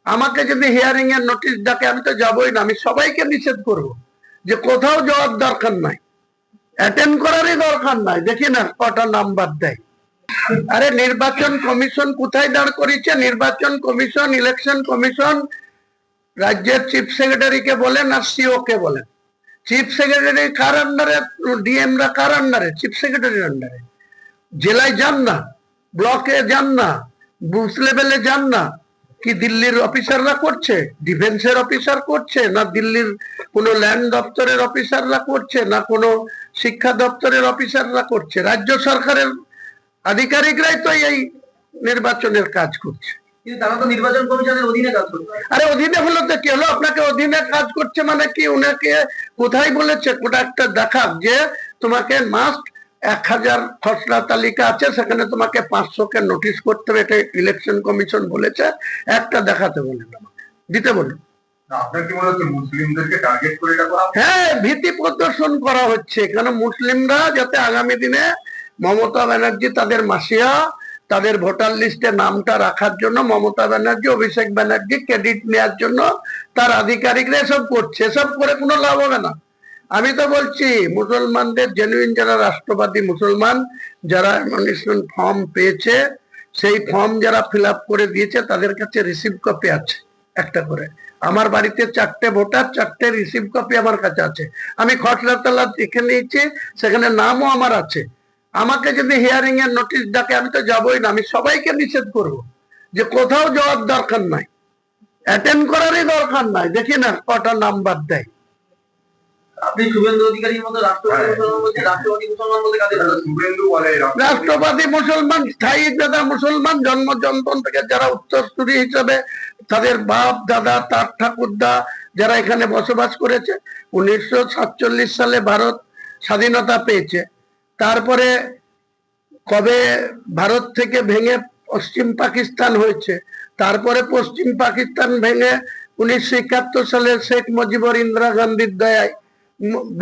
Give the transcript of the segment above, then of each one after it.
আমাকে যদি হিয়ারিং এর নোটিশ ডাকে আমি তো যাবই না, আমি সবাইকে নিষেধ করব যে কোথাও যাওয়ার দরকার নাই, অ্যাটেন্ড করারই দরকার নাই। দেখি না কটা নাম্বার দেয়। আরে নির্বাচন কমিশন কোথায় দাঁড় করিয়েছে? নির্বাচন কমিশন, ইলেকশন কমিশন রাজ্যের চিফ সেক্রেটারিকে বলেন আর সিও কে বলেন। চিফ সেক্রেটারি কার আন্ডারে? ডিএম রা কার আন্ডারে? চিফ সেক্রেটারির আন্ডারে। জেলায় যান না, ব্লকে যান না, বুথ লেভেলে যান না। কি দিল্লির অফিসাররা করছে? ডিফেন্সের অফিসার করছে, না দিল্লির কোনো ল্যান্ড দপ্তরের অফিসাররা করছে, না কোনো শিক্ষা দপ্তরের অফিসাররা করছে? রাজ্য সরকারের আধিকারিকরাই তো এই নির্বাচনের কাজ করছে। তারা তো নির্বাচন কমিশনের অধীনে কাজ করছে। আরে অধীনে হলো তো কি হলো? আপনাকে অধীনে কাজ করছে মানে কি? উনাকে কোথায় বলেছে? কোটা একটা দেখাক যে তোমাকে মাস্ট 1000 খসড়া তালিকা আছে, সেখানে তোমাকে 500-কে নোটিশ করতে হবে, এটা ইলেকশন কমিশন বলেছে। একটা দেখাতে বলেন, আমাকে দিতে বলুন। আপনার কি মনে হচ্ছে মুসলিমদেরকে টার্গেট করে এটা করা? হ্যাঁ, ভীতি প্রদর্শন করা হচ্ছে। কেন? মুসলিমরা যাতে আগামী দিনে মমতা ব্যানার্জি তাদের মাসিয়া, তাদের ভোটার লিস্টে নামটা রাখার জন্য মমতা ব্যানার্জি, অভিষেক ব্যানার্জি ক্রেডিট নেওয়ার জন্য তার আধিকারিকরা এসব করছে। এসব করে কোনো লাভ হবে না। আমি তো বলছি মুসলমানদের জেনুইন যারা রাষ্ট্রবাদী মুসলমান, যারা এমনিশমেন্ট ফর্ম পেয়েছে, সেই ফর্ম যারা ফিল আপ করে দিয়েছে তাদের কাছে রিসিভ কপি আছে একটা করে। আমার বাড়িতে 4টে ভোটার, 4টে রিসিভ কপি আমার কাছে আছে। আমি খসড়া তালা দেখে নিয়েছি, সেখানে নামও আমার আছে। আমাকে যদি হিয়ারিং এর নোটিশ ডাকে আমি তো যাবই না, আমি সবাইকে নিষেধ করব যে কোথাও যাওয়ার দরকার নাই, অ্যাটেন্ড করারই দরকার নাই। দেখি না কটা নাম্বার দেয়। আপনি শুভেন্দু অধিকারীর মতো রাষ্ট্রবাদী মুসলমান বলছেন, রাষ্ট্রবাদী মুসলমান বলতে কাদের বোঝায়? শুভেন্দু বলে রাষ্ট্রবাদী মুসলমান, স্থায়ী যারা মুসলমান, জন্ম জন্ম থেকে যারা উত্তরসূরি হিসেবে তাদের বাপ দাদা, তার ঠাকুরদা যারা এখানে বসবাস করেছে। 1947 সালে ভারত স্বাধীনতা পেয়েছে। তারপরে কবে ভারত থেকে ভেঙে পশ্চিম পাকিস্তান হয়েছে, তারপরে পশ্চিম পাকিস্তান ভেঙে 1971 সালে শেখ মুজিবুর ইন্দিরা গান্ধীর দয়ায়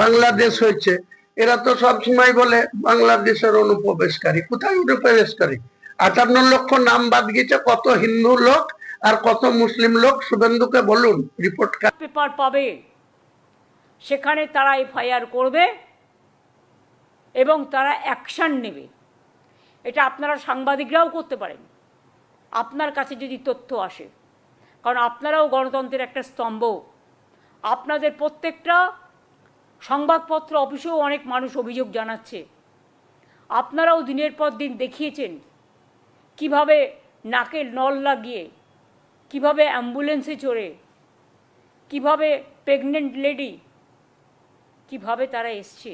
বাংলাদেশ হয়েছে। এরা তো সবসময় বলে বাংলাদেশের অনুপ্রবেশকারী। কোথায় অনুপ্রবেশকারী? 58 লক্ষ নাম বাদ গেছে। কত হিন্দু লোক আর কত মুসলিম লোক? শুভেন্দুকে বলুন রিপোর্ট পেপার পাবে, সেখানে তারা এফআইআর করবে এবং তারা অ্যাকশান নেবে। এটা আপনারা সাংবাদিকরাও করতে পারেন, আপনার কাছে যদি তথ্য আসে। কারণ আপনারাও গণতন্ত্রের একটা স্তম্ভ। আপনাদের প্রত্যেকটা সংবাদপত্র অফিসেও অনেক মানুষ অভিযোগ জানাচ্ছে। আপনারাও দিনের পর দিন দেখিয়েছেন কিভাবে নাকে নল লাগিয়ে, কিভাবে অ্যাম্বুলেন্সে চড়ে, কিভাবে প্রেগনেন্ট লেডি, কিভাবে তারা এসছে।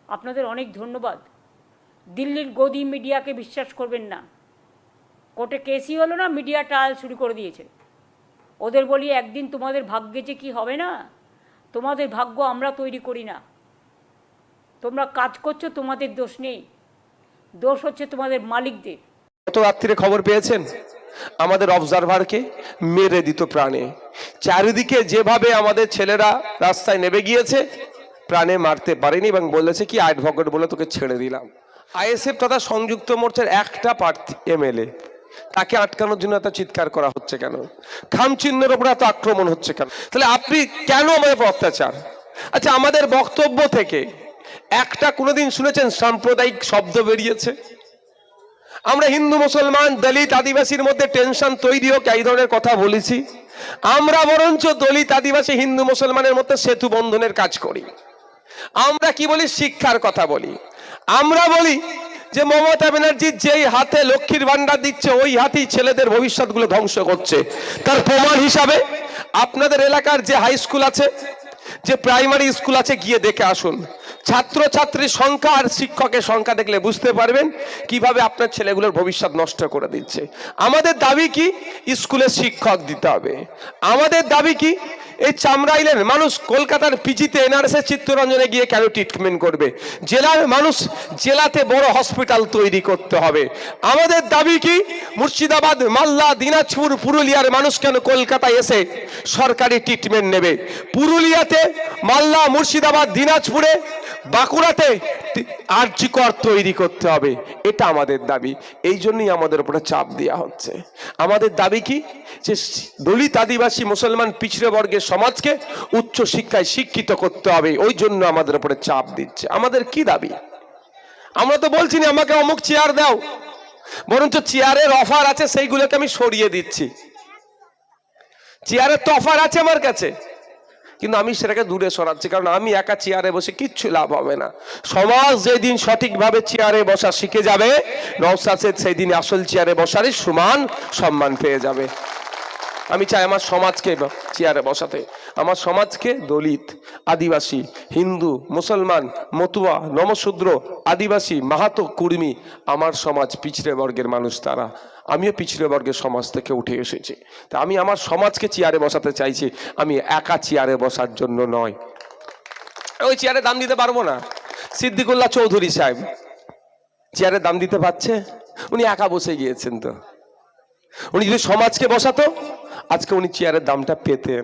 আপনাদের অনেক ধন্যবাদ। দিল্লির গদি মিডিয়াকে বিশ্বাস করবেন না। কোর্টে কেসই হলো না, মিডিয়া ট্রায়াল শুরু করে দিয়েছে। ওদের বলি একদিন তোমাদের ভাগ্যে যে কি হবে না, তোমাদের ভাগ্য আমরা তৈরি করি না। তোমরা কাজ করছো, তোমাদের দোষ নেই, দোষ হচ্ছে তোমাদের মালিকদের। গত রাত্রিরে খবর পেয়েছেন আমাদের অবজারভারকে মেরে দিত প্রাণে। চারিদিকে যেভাবে আমাদের ছেলেরা রাস্তায় নেমে গিয়েছে, প্রাণে মারতে পারেনি এবং বলেছে কি অ্যাডভোকেট বলে তোকে ছেড়ে দিলাম। আইএসএফ তথা সংযুক্ত মোর্চার একটা প্রার্থী এমএলএ, তাকে আটকানোর জন্য এত চিৎকার করা হচ্ছে কেন? খামচিহ্নের উপর এত আক্রমণ হচ্ছে কেন? তাহলে আপনি কেন আমাদের উপর অত্যাচার? আচ্ছা, আমাদের বক্তব্য থেকে একটা কোনোদিন শুনেছেন সাম্প্রদায়িক শব্দ বেরিয়েছে? আমরা হিন্দু মুসলমান দলিত আদিবাসীর মধ্যে টেনশন তৈরি হোক এই ধরনের কথা বলেছি? আমরা বরঞ্চ দলিত আদিবাসী হিন্দু মুসলমানের মধ্যে সেতু বন্ধনের কাজ করি। আমরা কি বলি? শিক্ষার কথা বলি। আমরা বলি যে মমতা ব্যানার্জি যেই হাতে লক্ষ্মীর ভান্ডার দিচ্ছে, ওই হাতেই ছেলেদের ভবিষ্যৎগুলো ধ্বংস করছে। তার প্রমাণ হিসাবে আপনাদের এলাকার যে হাই স্কুল আছে, যে প্রাইমারি স্কুল আছে, গিয়ে দেখে আসুন। ছাত্রছাত্রীর সংখ্যা আর শিক্ষকের সংখ্যা দেখলে বুঝতে পারবেন কিভাবে আপনার ছেলেগুলোর ভবিষ্যৎ নষ্ট করে দিচ্ছে। আমাদের দাবি কি? স্কুলে শিক্ষক দিতে হবে। আমাদের দাবি কি? এই চামড়াইলের মানুষ কলকাতার পিজিতে এনআরএস চিত্তরঞ্জনে গিয়ে কেন ট্রিটমেন্ট করবে? জেলার মানুষ জেলাতে বড় হসপিটাল তৈরি করতে হবে। আমাদের দাবি কি? মুর্শিদাবাদ, মালদা, দিনাজপুর, পুরুলিয়ার মানুষ কেন কলকাতায় এসে সরকারি ট্রিটমেন্ট নেবে? পুরুলিয়াতে, মালদা, মুর্শিদাবাদ, দিনাজপুরে বাঁকুড়াতে আরজি কর তৈরি করতে হবে, এটা আমাদের দাবি। এই জন্যই আমাদের উপরে চাপ দেওয়া হচ্ছে। আমাদের দাবি কি, যে দলিত, আদিবাসী, মুসলমান, পিছড়ে বর্গের সমাজকে উচ্চ শিক্ষায় শিক্ষিত করতে হবে, ওই জন্য আমাদের উপরে চাপ দিচ্ছে। আমাদের কি দাবি? আমরা তো বলছি না আমাকে অমুক চেয়ার দাও, বরঞ্চ চেয়ারের অফার আছে সেইগুলোকে আমি সরিয়ে দিচ্ছি। চেয়ারের তো অফার আছে আমার কাছে, কিন্তু আমি সেটাকে দূরে সরাচ্ছি, কারণ আমি একা চেয়ারে বসে কিচ্ছু লাভ হবে না। সমাজ যেদিন সঠিকভাবে চেয়ারে বসা শিখে যাবে, নওশাদ সেই দিন আসল চেয়ারে বসারই সমান সম্মান পেয়ে যাবে। আমি চাই আমার সমাজকে চেয়ারে বসাতে, আমার সমাজকে দলিত, আদিবাসী, হিন্দু, মুসলমান, মতুয়া, নমশূদ্র, আদিবাসী, মাহাতো, কুর্মী, আমার সমাজ পিছড়ে বর্গের মানুষ তারা। আমিও পিছড়ে বর্গের সমাজ থেকে উঠে এসেছি, তা আমি আমার সমাজকে চেয়ারে বসাতে চাইছি, আমি একা চেয়ারে বসার জন্য নয়। ওই চেয়ারে দাম দিতে পারবো না। সিদ্দিকুল্লাহ চৌধুরী সাহেব চেয়ারে দাম দিতে পারছে? উনি একা বসে গিয়েছেন। তো উনি যদি সমাজকে বসাতো, আজকে উনি চেয়ারের দামটা পেতেন।